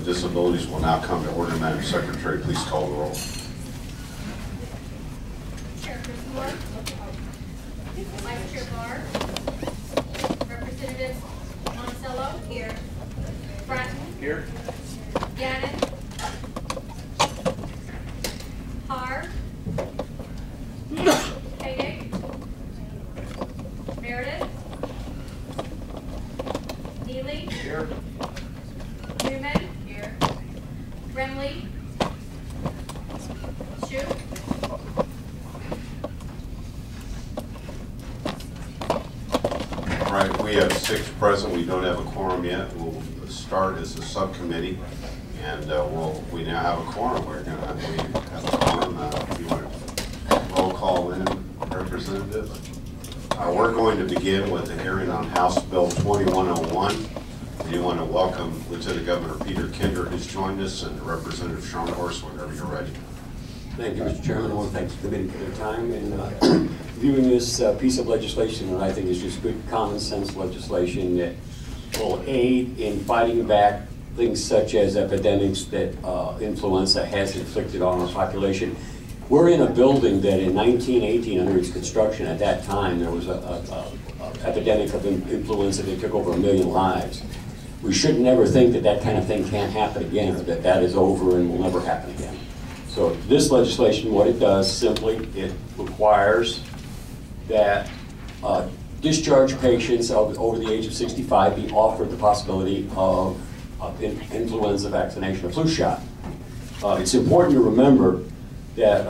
Disabilities will now come to order. Madam Secretary, please call the roll. Chairperson Moore. Vice Chair Barr. Representatives Monticello. Here. Bratton. Here. Gannon. Haar. Koenig. Meredith. Neely. Here. Newman. Here. Remley. Shoup. All right, we have 6 present. We don't have a quorum yet. We'll start as a subcommittee, and we now have a quorum. We have a quorum. If you want to roll call in, Representative. We're going to begin with the hearing on House Bill 2101. We want to welcome Lieutenant Governor Peter Kinder, who's joined us, and Representative Sean Horse, whenever you're ready. Thank you, Mr. Chairman. I want to thank the committee for their time in viewing this piece of legislation, and I think it's just good common sense legislation that will aid in fighting back things such as epidemics that influenza has inflicted on our population. We're in a building that in 1918, under its construction at that time, there was a epidemic of influenza that took over 1 million lives. We should never think that that kind of thing can't happen again, or that that is over and will never happen again. So this legislation, what it does, simply, it requires that discharged patients over the age of 65 be offered the possibility of influenza vaccination or flu shot. It's important to remember that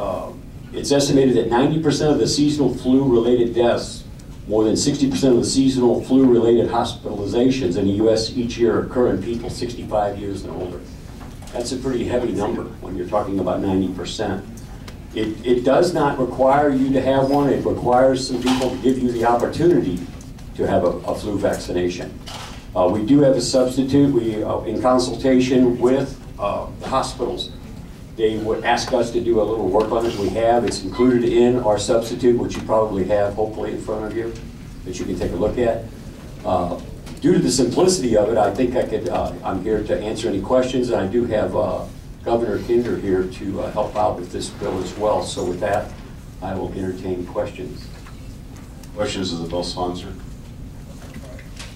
it's estimated that 90% of the seasonal flu-related deaths, more than 60% of the seasonal flu-related hospitalizations in the U.S. each year occur in people 65 years and older. That's a pretty heavy number when you're talking about 90%. It does not require you to have one. It requires some people to give you the opportunity to have a flu vaccination. We do have a substitute. We, in consultation with the hospitals, they would ask us to do a little work on it. We have. It's included in our substitute, which you probably have, hopefully, in front of you, that you can take a look at. Due to the simplicity of it, I think I could, I'm here to answer any questions, and I do have Governor Kinder here to help out with this bill as well. So with that, I will entertain questions. Questions of the bill sponsor?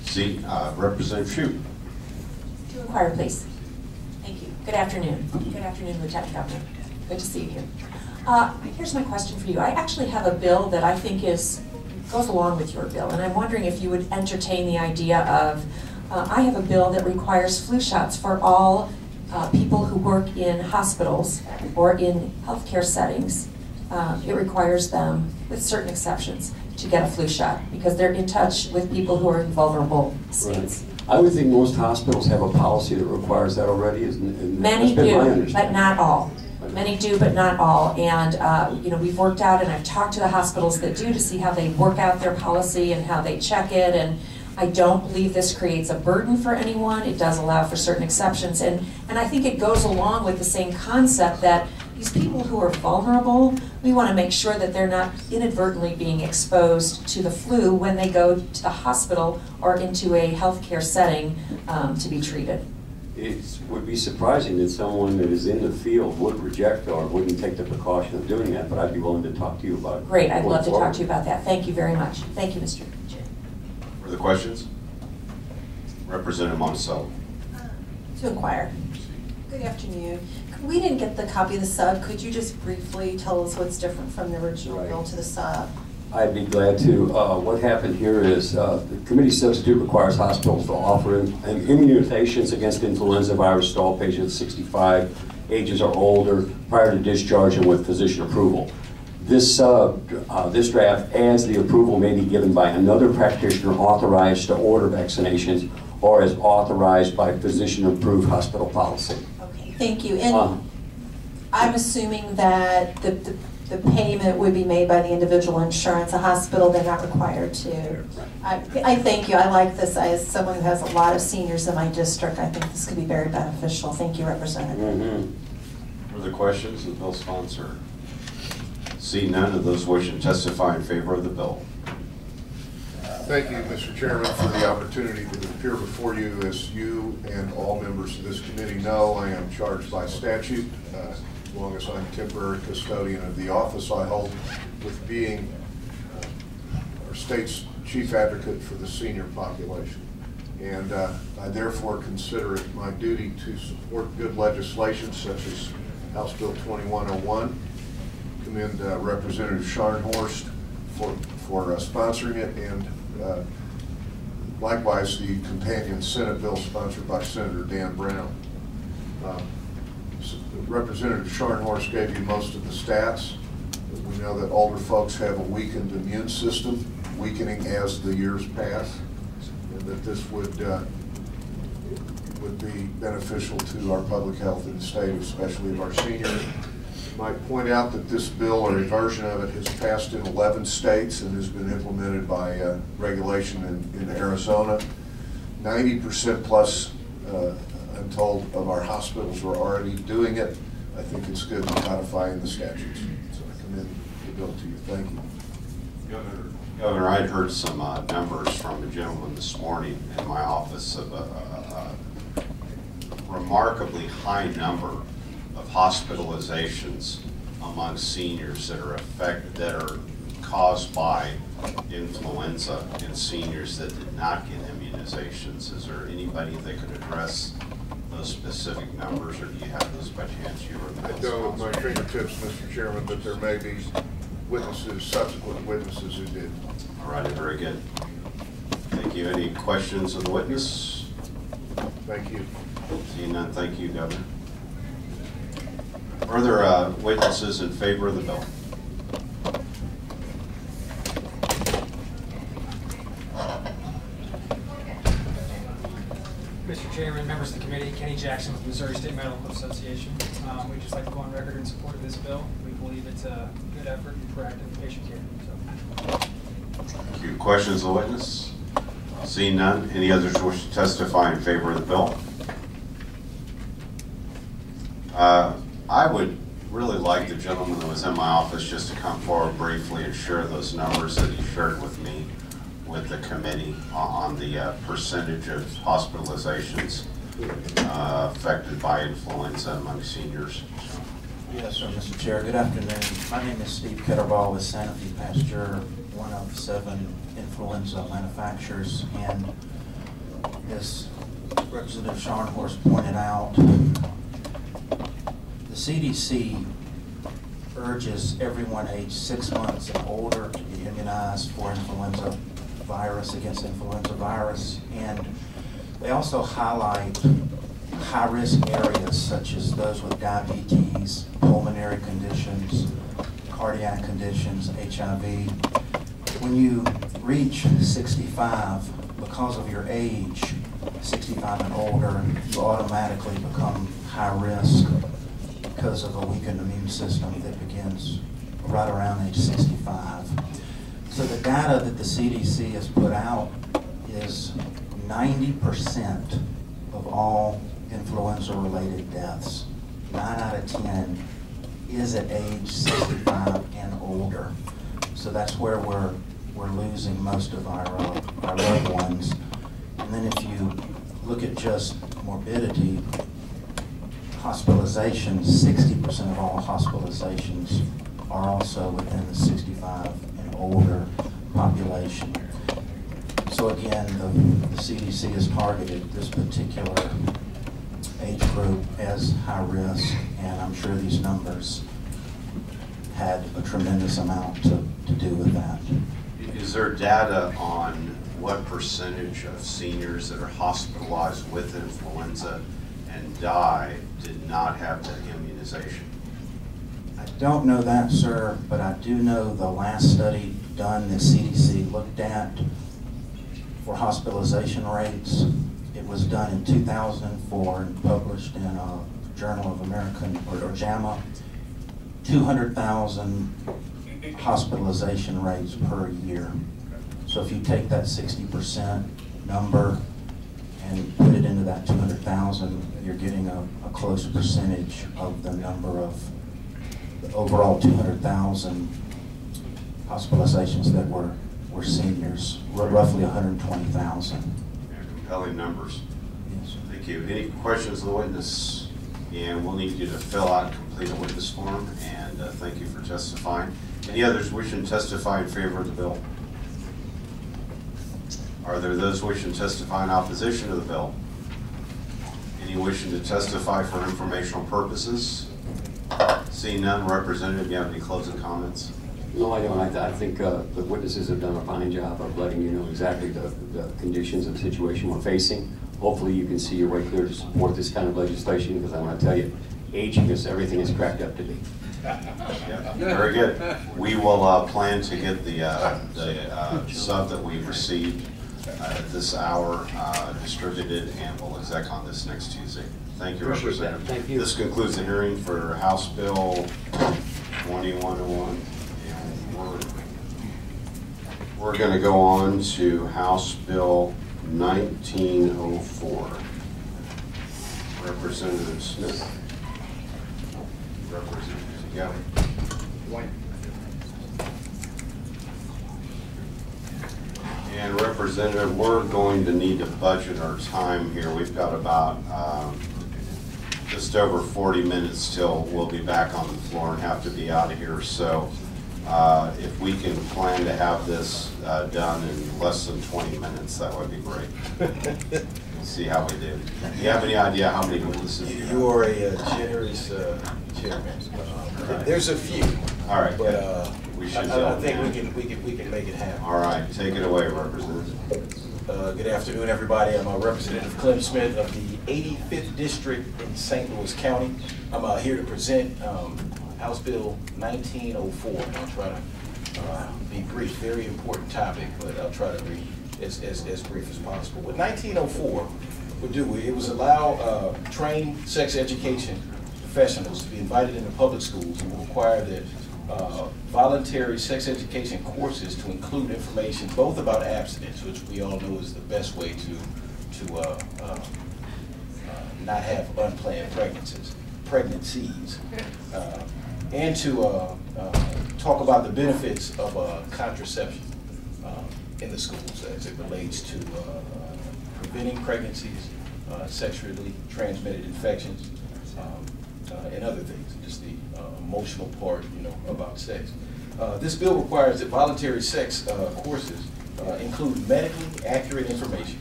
See, Representative Shoup. To inquire, please. Thank you. Good afternoon. Good afternoon, Lieutenant Governor. Good to see you here. Here's my question for you. I actually have a bill that I think goes along with your bill, and I'm wondering if you would entertain the idea of, I have a bill that requires flu shots for all people who work in hospitals or in healthcare settings. It requires them, with certain exceptions, to get a flu shot because they're in touch with people who are in vulnerable states. Right. I would think most hospitals have a policy that requires that already. Many do, but not all. Many do, but not all. And you know, we've worked out, and I've talked to the hospitals that do to see how they work out their policy and how they check it. And I don't believe this creates a burden for anyone. It does allow for certain exceptions, and I think it goes along with the same concept that these people who are vulnerable, we want to make sure that they're not inadvertently being exposed to the flu when they go to the hospital or into a healthcare setting to be treated. It would be surprising that someone that is in the field would reject or wouldn't take the precaution of doing that, but I'd be willing to talk to you about it. Great, I'd love to talk to you about that. Thank you very much. Thank you, Mr. Chair. Further questions? Representative Monticello. To inquire. Good afternoon. We didn't get the copy of the sub. Could you just briefly tell us what's different from the original bill to the sub? I'd be glad to. What happened here is the committee substitute requires hospitals to offer immunizations against influenza virus to all patients 65 ages or older prior to discharge and with physician approval. This draft adds the approval may be given by another practitioner authorized to order vaccinations or as authorized by physician-approved hospital policy. Okay, thank you. And I'm assuming that the payment would be made by the individual insurance. A hospital, they're not required to. I thank you. I like this. As someone who has a lot of seniors in my district, I think this could be very beneficial. Thank you, Representative. Further questions of the bill sponsor? See none of those wishing to testify in favor of the bill. Thank you, Mr. Chairman, for the opportunity to appear before you. As you and all members of this committee know, I am charged by statute, as long as I'm temporary custodian of the office I hold, with being our state's chief advocate for the senior population. And I therefore consider it my duty to support good legislation such as House Bill 2101. Commend Representative Scharnhorst for sponsoring it, and likewise the companion Senate bill sponsored by Senator Dan Brown. Representative Scharnhorst gave you most of the stats. We know that older folks have a weakened immune system, weakening as the years pass, and that this would be beneficial to our public health in the state, especially of our seniors. I might point out that this bill, or a version of it, has passed in 11 states and has been implemented by regulation in Arizona. 90% plus, I'm told, of our hospitals are already doing it. I think it's good to codify in the statutes. So I commend the bill to you. Thank you. Governor, I'd heard some numbers from a gentleman this morning in my office of a remarkably high number of hospitalizations among seniors that are caused by influenza in seniors that did not get immunizations. Is there anybody that could address those specific numbers, or do you have those by chance? You were I don't at my fingertips, Mr. Chairman, but there may be witnesses, subsequent witnesses who did. All right, very good. Thank you. Any questions of the witness? Thank you. Seeing none, thank you, Governor. Further witnesses in favor of the bill? Mr. Chairman, members of the committee, Kenny Jackson with Missouri State Medical Association. We'd just like to go on record in support of this bill. We believe it's a good effort in proactive patient care. So. Thank you. Questions of the witness? Seeing none, any others who wish to testify in favor of the bill? I would really like the gentleman that was in my office just to come forward briefly and share those numbers that he shared with me with the committee on the percentage of hospitalizations affected by influenza among seniors. So. Yes, sir, Mr. Chair. Good afternoon. My name is Steve Ketterball with Sanofi Pasteur, one of 7 influenza manufacturers, and as Representative Scharnhorst pointed out, the CDC urges everyone aged 6 months and older to be immunized for influenza virus, against influenza virus, and they also highlight high-risk areas such as those with diabetes, pulmonary conditions, cardiac conditions, HIV. When you reach 65, because of your age, 65 and older, you automatically become high risk because of a weakened immune system that begins right around age 65. So the data that the CDC has put out is 90% of all influenza-related deaths, 9 out of 10, is at age 65 and older. So that's where we're losing most of our loved ones. And then if you look at just morbidity, hospitalizations, 60% of all hospitalizations are also within the 65 and older population. So again, the CDC has targeted this particular age group as high risk, and I'm sure these numbers had a tremendous amount to do with that. Is there data on what percentage of seniors that are hospitalized with influenza and die did not have the immunization? I don't know that, sir, but I do know the last study done that CDC looked at for hospitalization rates, it was done in 2004 and published in a Journal of American, or JAMA, 200,000 hospitalization rates per year. So if you take that 60% number and put it into that 200,000, you're getting a close percentage of the number of the overall 200,000 hospitalizations that were were seniors, roughly 120,000. Compelling numbers. Yes. Thank you. Any questions of the witness? And we'll need you to fill out and complete a witness form, and thank you for testifying. Any others wishing to testify in favor of the bill? Are there those wishing to testify in opposition to the bill? Any wishing to testify for informational purposes? Seeing none, Representative, do you have any closing comments? No, I don't. I think the witnesses have done a fine job of letting you know exactly the conditions and situation we're facing. Hopefully you can see your way clear to support this kind of legislation, because I want to tell you, aging is everything is cracked up to be. Yeah, very good. We will plan to get the sub that we received at this hour distributed, and we'll exec on this next Tuesday. Thank you, Appreciate Representative. that. Thank you. This concludes the hearing for House Bill 2101. We're going to go on to House Bill 1904. Representative Smith. Representative Galli. And Representative, we're going to need to budget our time here. We've got about just over 40 minutes till we'll be back on the floor and have to be out of here. So if we can plan to have this done in less than 20 minutes, that would be great. We'll see how we do. Do you have any idea how many witnesses you have? You are a generous chairman. There's a few. All right, but we should. I think we can make it happen. All right, take it away, Representative. Good afternoon, everybody. I'm Representative Clem Smith of the 85th District in St. Louis County. I'm here to present House Bill 1904. I'll try to be brief. Very important topic, but I'll try to be as brief as possible. What 1904 would do, it was allow trained sex education professionals to be invited into public schools and will require that voluntary sex education courses to include information both about abstinence, which we all know is the best way to not have unplanned pregnancies, and to talk about the benefits of contraception in the schools as it relates to preventing pregnancies, sexually transmitted infections, and other things, just the emotional part, about sex. This bill requires that voluntary sex courses include medically accurate information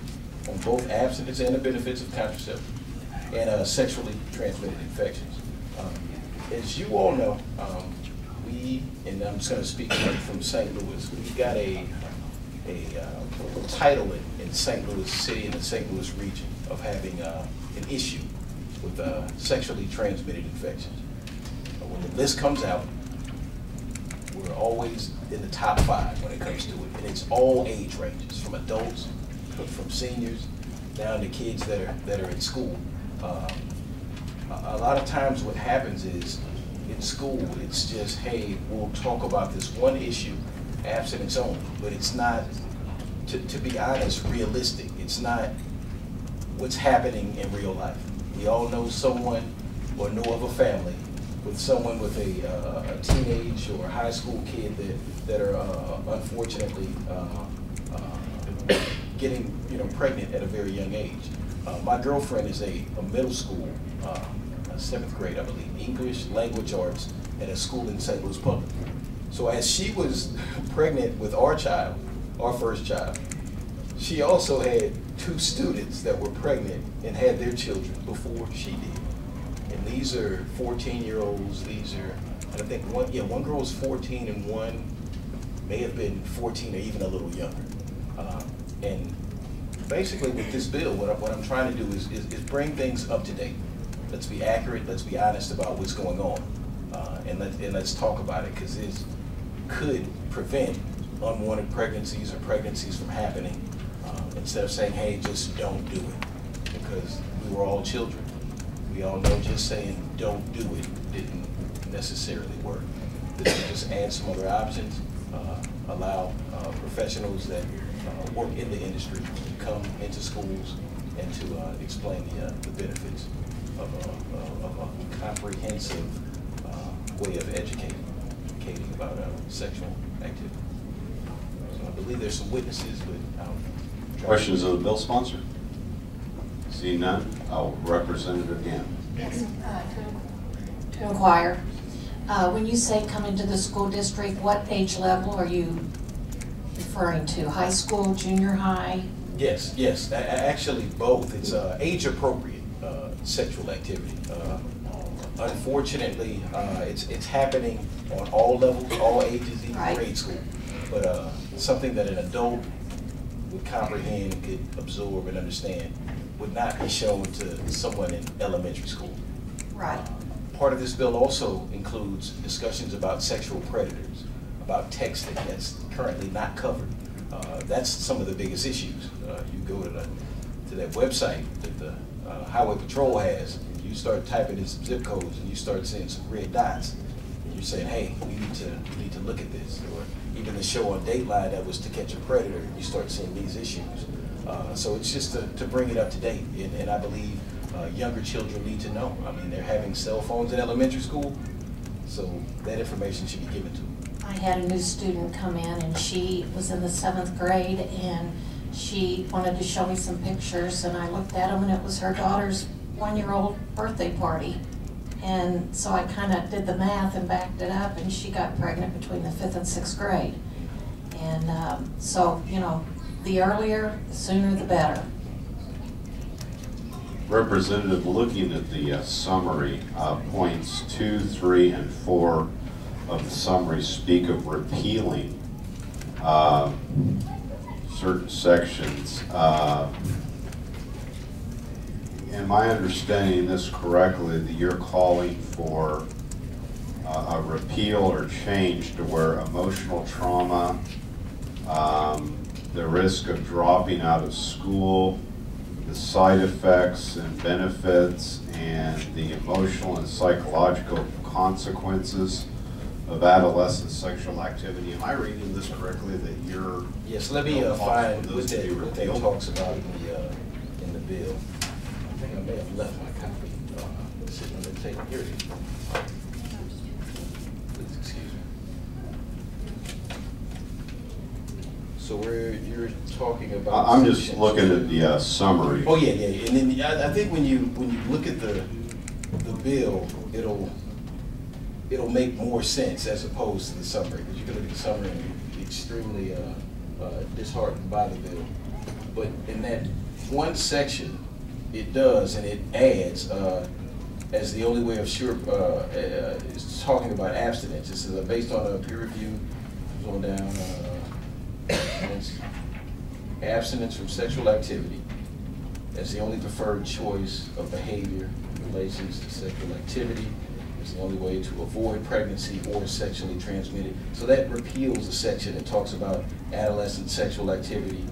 on both abstinence and the benefits of contraception and sexually transmitted infections. As you all know, and I'm just going to speak from St. Louis, we got a title in St. Louis City and the St. Louis region of having an issue with sexually transmitted infections. When the list comes out, we're always in the top 5 when it comes to it, and it's all age ranges, from adults, from seniors, down to kids that are in school. A lot of times what happens is, in school, it's just, hey, we'll talk about this one issue, abstinence only, but it's not, to be honest, realistic. It's not what's happening in real life. We all know someone or know of a family with someone with a teenage or high school kid that are unfortunately getting pregnant at a very young age. My girlfriend is a middle school, 7th grade, I believe, English language arts at a school in St. Louis Public. So as she was pregnant with our child, our first child, she also had 2 students that were pregnant and had their children before she did. And these are 14-year-olds. These are, I think one girl was 14 and one may have been 14 or even a little younger. And basically with this bill, what I'm trying to do is bring things up to date. Let's be accurate, let's be honest about what's going on. And let's talk about it, because this could prevent unwanted pregnancies or pregnancies from happening, instead of saying, hey, just don't do it, because we were all children. We all know just saying don't do it didn't necessarily work. This would just add some other options, allow professionals that work in the industry to come into schools and to explain the benefits of a comprehensive way of educating about sexual activity. So I believe there's some witnesses, but Questions of the bill sponsor? See none, I'll Representative Gann. Yes, to inquire. When you say come into the school district, what age level are you referring to? High school, junior high? Yes, yes, actually both. It's age appropriate sexual activity. Unfortunately, it's happening on all levels, all ages, even Right. grade school. But something that an adult would comprehend, and could absorb and understand, would not be shown to someone in elementary school. Right. Part of this bill also includes discussions about sexual predators, about texting that's currently not covered. That's some of the biggest issues. You go to that website that the Highway Patrol has, and you start typing in some zip codes, and you start seeing some red dots, and you're saying, hey, we need to look at this. Or even the show on Dateline that was To Catch a Predator, you start seeing these issues. So it's just to bring it up to date, and I believe younger children need to know. I mean, they're having cell phones in elementary school, so that information should be given to them. I had a new student come in, and she was in the 7th grade, and she wanted to show me some pictures, and I looked at them, and it was her daughter's 1-year-old birthday party. And so I kind of did the math and backed it up, and she got pregnant between the 5th and 6th grade. And so, you know, the earlier, the sooner the better. Representative, looking at the summary, points 2, 3, and 4 of the summary speak of repealing certain sections. Am I understanding this correctly, that you're calling for a repeal or change to where emotional trauma, the risk of dropping out of school, the side effects and benefits, and the emotional and psychological consequences of adolescent sexual activity? Am I reading this correctly, that you're... Yes, let me find what that talks about in the bill. I think I may have left my copy sitting on the table. Here it is. Please excuse me. So you're talking about... I'm just looking at the summary. Oh, yeah. And then I think when you look at the bill, it'll make more sense as opposed to the summary, because you can look at the summary and be extremely disheartened by the bill. But in that one section, it does, and it adds, as the only way of sure, it's talking about abstinence. It says, based on a peer review, going down, abstinence from sexual activity as the only preferred choice of behavior in relations to sexual activity. It's the only way to avoid pregnancy or sexually transmitted. So that repeals a section that talks about adolescent sexual activity.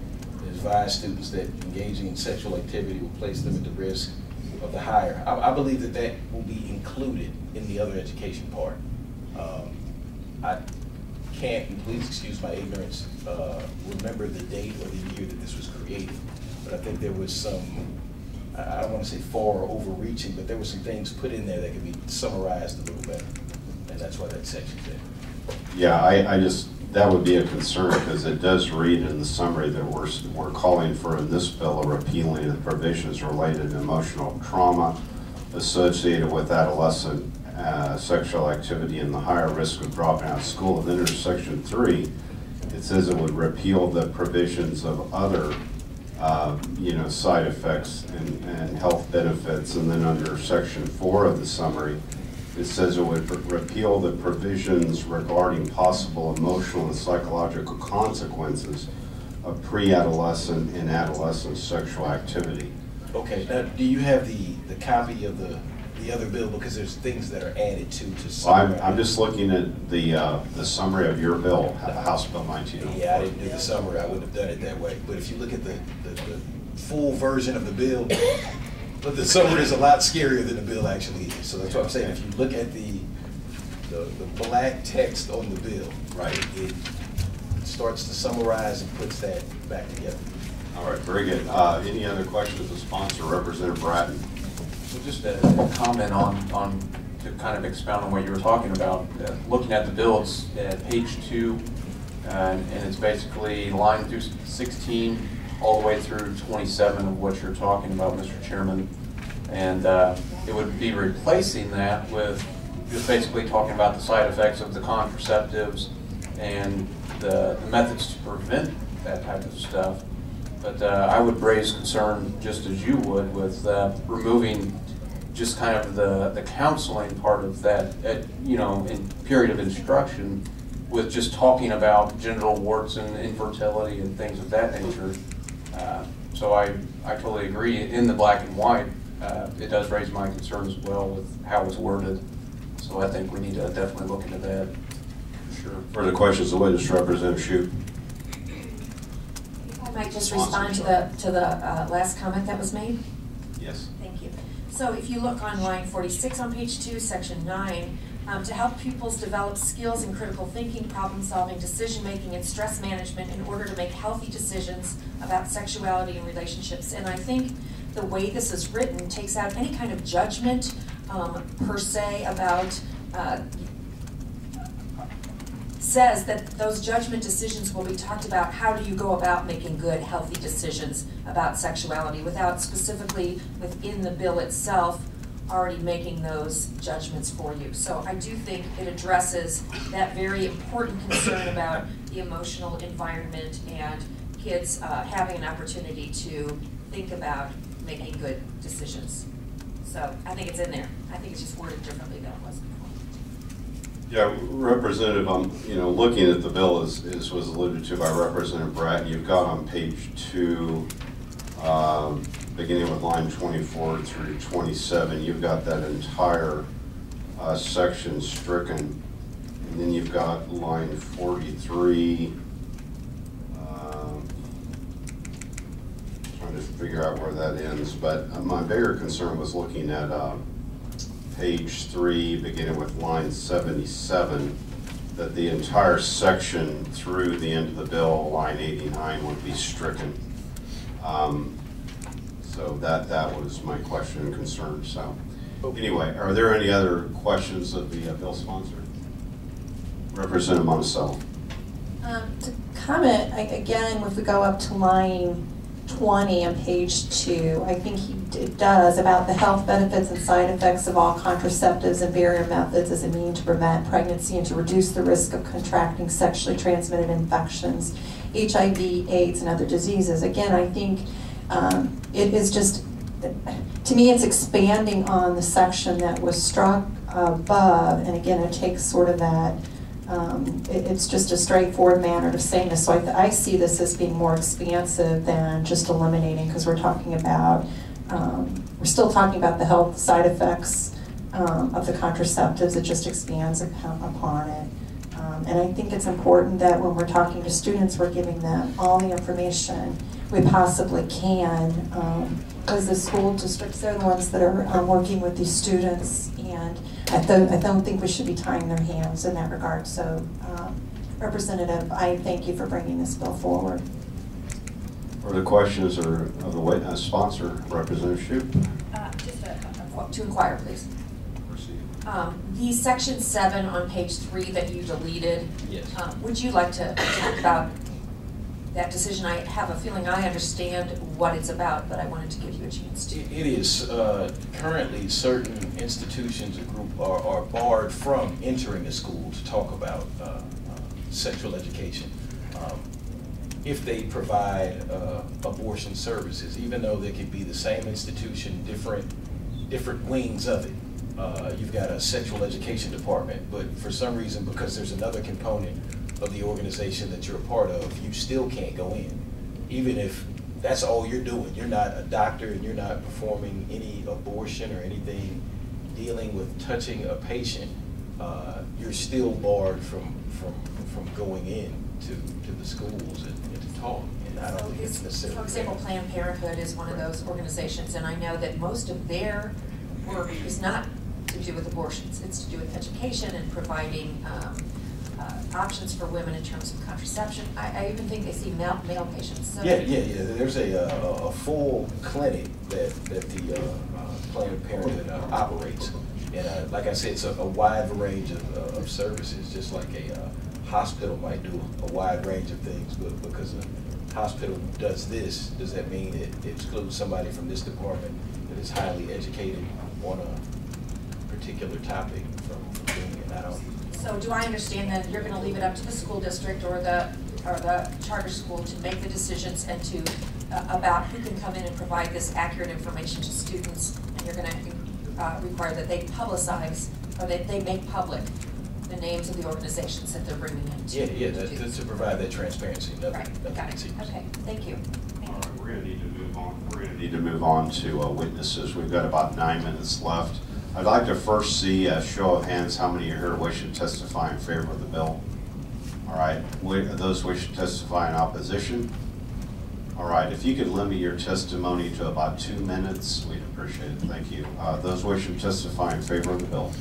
It advises students that engaging in sexual activity will place them at the risk of the higher. I believe that will be included in the other education part. I can't, and please excuse my ignorance, remember the date or the year that this was created, but I think there was some, I don't want to say far overreaching, but there were some things put in there that could be summarized a little better, and that's why that section's there. Yeah, I just, that would be a concern, because it does read in the summary that we're calling for in this bill a repealing of the provisions related to emotional trauma associated with adolescent sexual activity and the higher risk of dropping out of school. And then there's section 3, it says it would repeal the provisions of other side effects and health benefits. And then under section 4 of the summary, it says it would repeal the provisions regarding possible emotional and psychological consequences of pre-adolescent and adolescent sexual activity. Okay, now do you have the copy of the other bill, because there's things that are added to summarize? I'm just looking at the summary of your bill, House Bill 1904. Yeah, I didn't do the summary. I wouldn't have done it that way. But if you look at the full version of the bill, but the summary is a lot scarier than the bill actually is. So that's what I'm saying. If you look at the black text on the bill, right, it starts to summarize and puts that back together. All right, very good. Any other questions of the sponsor, Representative Bratton? So just a comment on to kind of expound on what you were talking about. Looking at the bill, it's at page 2, and it's basically line through 16 all the way through 27 of what you're talking about, Mr. Chairman. And it would be replacing that with just basically talking about the side effects of the contraceptives and the methods to prevent that type of stuff. But I would raise concern, just as you would, with removing just kind of the counseling part of that, in period of instruction, with just talking about genital warts and infertility and things of that nature. So I totally agree. In the black and white, it does raise my concern as well with how it's worded. So I think we need to definitely look into that, for sure. Further questions, the witness, Representative Shute. If I might just respond to the last comment that was made. Yes. Thank you. So if you look on line 46 on page 2, section 9, to help pupils develop skills in critical thinking, problem solving, decision making, and stress management in order to make healthy decisions about sexuality and relationships. And I think the way this is written takes out any kind of judgment per se about, says that those judgment decisions will be talked about how do you go about making good, healthy decisions about sexuality without specifically within the bill itself already making those judgments for you. So I do think it addresses that very important concern about the emotional environment and kids having an opportunity to think about making good decisions. So I think it's in there. I think it's just worded differently than it was before. Yeah, Representative, looking at the bill as was alluded to by Representative Bratton, you've got on page 2, beginning with line 24 through 27, you've got that entire section stricken. And then you've got line 43, trying to figure out where that ends. But my bigger concern was looking at page 3, beginning with line 77, that the entire section through the end of the bill, line 89, would be stricken. So that was my question and concern. So anyway, are there any other questions of the bill sponsor? Representative Monticello. To comment, again, if we go up to line 20 on page 2, I think it does about the health benefits and side effects of all contraceptives and barrier methods as a means to prevent pregnancy and to reduce the risk of contracting sexually transmitted infections, HIV, AIDS, and other diseases. Again, I think it is just, to me, it's expanding on the section that was struck above, and again, it takes sort of that, it's just a straightforward manner of saying this. So I see this as being more expansive than just eliminating, because we're talking about, we're still talking about the health side effects of the contraceptives. It just expands upon it. And I think it's important that when we're talking to students, we're giving them all the information we possibly can, because the school districts, they're the ones that are working with these students, and I don't think we should be tying their hands in that regard. So, Representative, I thank you for bringing this bill forward. Further questions or of the witness sponsor, Representative Shute? Just to inquire, please. The section 7 on page 3 that you deleted, Yes. Would you like to talk about that decision? I have a feeling I understand what it's about, but I wanted to give you a chance to. It is currently certain institutions or group are barred from entering a school to talk about sexual education if they provide abortion services, even though they could be the same institution, different wings of it. You've got a sexual education department, but for some reason, because there's another component of the organization that you're a part of, you still can't go in. Even if that's all you're doing. You're not a doctor and you're not performing any abortion or anything dealing with touching a patient, you're still barred from going in to the schools and to talk. And I don't think it's necessarily. For example, Planned Parenthood is one of those organizations, and I know that most of their work is not to do with abortions. It's to do with education and providing options for women in terms of contraception. I even think they see male patients. So Yeah. There's a full clinic that the Planned Parenthood operates. And like I said, it's a wide range of services, just like a hospital might do a wide range of things, but because a hospital does this, does that mean it excludes somebody from this department that is highly educated on a particular topic from doing it? I don't. So do I understand that you're gonna leave it up to the school district or the charter school to make the decisions and to, about who can come in and provide this accurate information to students, and you're gonna require that they publicize, or that they make public the names of the organizations that they're bringing in to? Yeah, to provide that transparency. Right, got it. Okay, thank you. All right, we're going to need to move on. We're going to need to move on to witnesses. We've got about 9 minutes left. I'd like to first see a show of hands. How many are here wish to testify in favor of the bill? All right, those wish to testify in opposition? All right, if you could limit your testimony to about 2 minutes, we'd appreciate it. Thank you. Those wishing to testify in favor of the bill?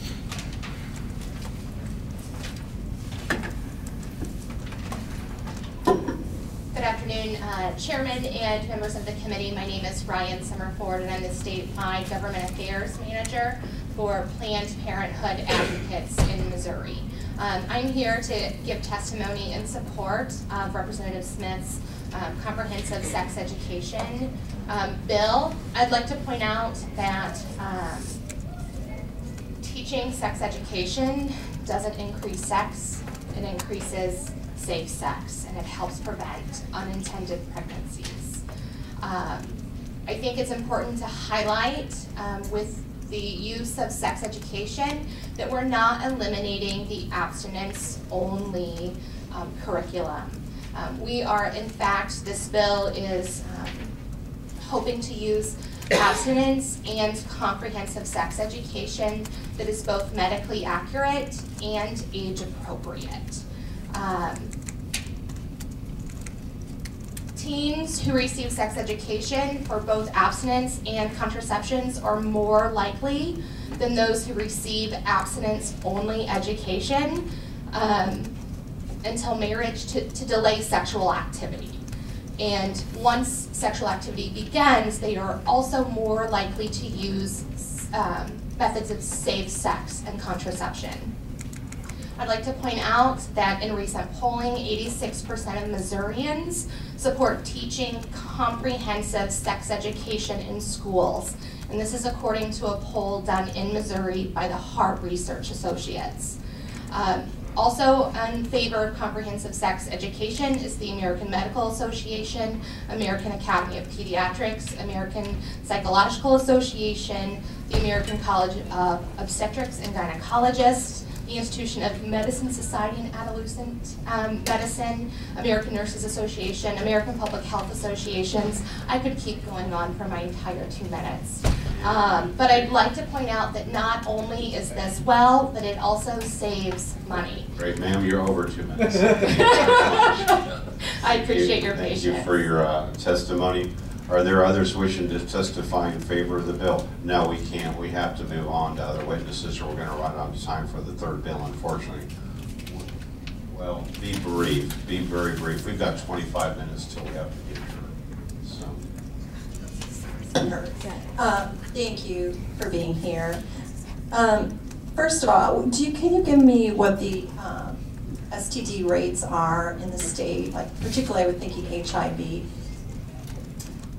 Good afternoon, Chairman and members of the committee. My name is Ryan Summerford, and I'm the statewide government affairs manager for Planned Parenthood Advocates in Missouri. I'm here to give testimony in support of Representative Smith's comprehensive sex education bill. I'd like to point out that teaching sex education doesn't increase sex, it increases safe sex, and it helps prevent unintended pregnancies. I think it's important to highlight with the use of sex education that we're not eliminating the abstinence-only curriculum. We are, in fact, this bill is hoping to use abstinence and comprehensive sex education that is both medically accurate and age appropriate. Teens who receive sex education for both abstinence and contraceptions are more likely than those who receive abstinence-only education until marriage to delay sexual activity. And once sexual activity begins, they are also more likely to use methods of safe sex and contraception. I'd like to point out that in recent polling, 86% of Missourians support teaching comprehensive sex education in schools. And this is according to a poll done in Missouri by the Heart Research Associates. Also in favor of comprehensive sex education is the American Medical Association, American Academy of Pediatrics, American Psychological Association, the American College of Obstetrics and Gynecologists, the Institution of Medicine Society and Adolescent Medicine, American Nurses Association, American Public Health Associations. I could keep going on for my entire 2 minutes. But I'd like to point out that not only is this well, but it also saves money. Great, ma'am, you're over 2 minutes. I appreciate your patience. Thank you for your testimony. Are there others wishing to testify in favor of the bill? No, we can't. We have to move on to other witnesses, or we're going to run out of time for the third bill, unfortunately. Well, be brief. Be very brief. We've got 25 minutes till we have to get through. Thank you for being here. First of all, can you give me what the STD rates are in the state? Like, particularly, I would thinking HIV.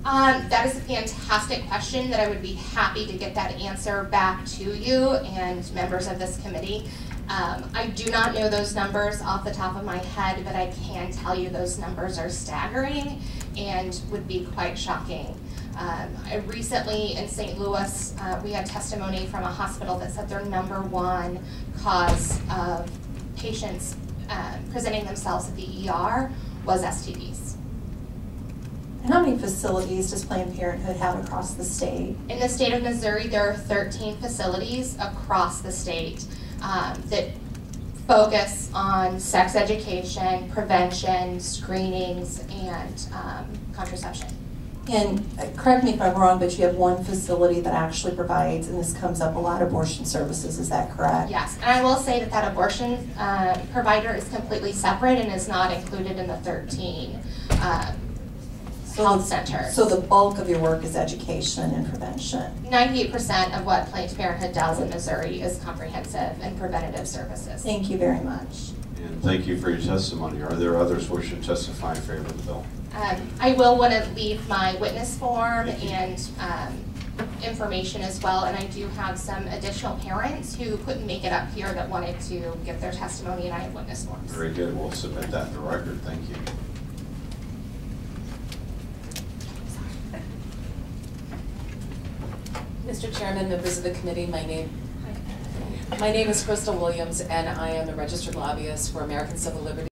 That is a fantastic question that I would be happy to get that answer back to you and members of this committee. I do not know those numbers off the top of my head, but I can tell you those numbers are staggering and would be quite shocking. Recently in St. Louis, we had testimony from a hospital that said their #1 cause of patients presenting themselves at the ER was STDs. And how many facilities does Planned Parenthood have across the state? In the state of Missouri, there are 13 facilities across the state that focus on sex education, prevention, screenings, and contraception. And correct me if I'm wrong, but you have one facility that actually provides, and this comes up a lot, abortion services, is that correct? Yes, and I will say that that abortion provider is completely separate and is not included in the 13 health centers. So the bulk of your work is education and prevention? 98% of what Planned Parenthood does in Missouri is comprehensive and preventative services. Thank you very much. And thank you for your testimony. Are there others wishing to testify in favor of the bill? I will want to leave my witness form and information as well, and I do have some additional parents who couldn't make it up here that wanted to give their testimony, and I have witness forms. Very good. We'll submit that in the record. Thank you. Mr. Chairman, members of the committee, my name is Crystal Williams, and I am a registered lobbyist for American Civil Liberties.